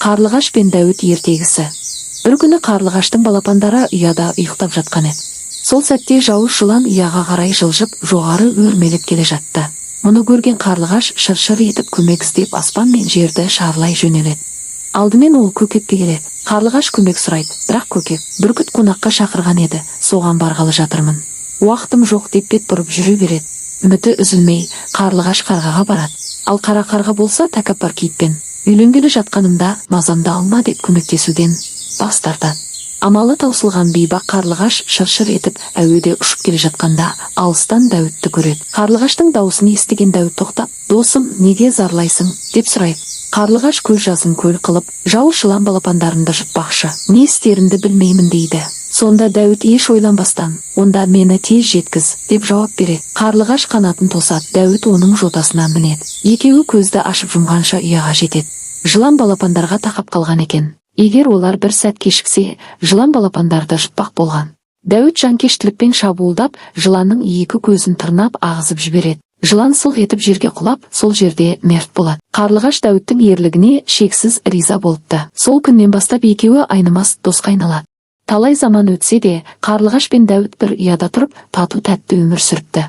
Қарлығаш пен Дәуіт ертегісі. Бір күні қарлығаштың балапандары ұяда ұйықтап жатқан еді. Сол сәтте жауыз жылан ұяға қарай жылжып, жоғары өрмелеп келе жатты. Мұны көрген қарлығаш шыр-шыр етіп көмек іздеп аспан мен жерді шарлай жөнеледі. Алдымен ол көкекке келеді. Қарлығаш көмек сұрайды, бірақ көкек бүркіт қонаққа шақырған еді, соған барғалы жатырмын. Уақытым жоқ деп бет бұрып жүре береді. Үміті үзілмей, қарлығаш қарғаға барады. Ал қара қарға болса тәкаппар кейіппен, үйленгелі жатқанымда мазамды алма деп көмектесуден бас тартады. Амалы таусылған бейбақ қарлығаш шыр-шыр етіп әуеде ұшып келе жатқанда алыстан Дәуітті көреді. Қарлығаштың дауысын естіген Дәуіт тоқтап, «Досым, неге зарлайсың?» деп сұрайды. Қарлығаш көз жазын көл қылып, жауыз жылан балапандарымды жұтпақшы, не істерімді білмеймін дейді. Сонда Дәуіт еш ойланбастан, «Онда мені тез жеткіз» деп жауап береді. Қарлығаш қанатын тосады, Дәуіт оның жотасына мінеді. Екеуі көзді ашып жұмғанша ұяға жетеді. Жылан балапандарға тақап қалған екен. Егер олар бір сәт кешіксе, жылан балапандарды жұтпақ болған. Дәуіт жанкештілікпен шабуылдап, жыланның екі көзін тырнап ағызып жібереді. Жылан сылқ етіп жерге құлап, сол жерде мерт болады. Қарлығаш Дәуіттің ерлігіне шексіз риза болыпты. Сол күннен бастап екеуі айнымас досқа айналады. Талай заман өтсе де, Қарлығаш пен Дәуіт бір ұяда тұрып, тату-тәтті өмір сүріпті.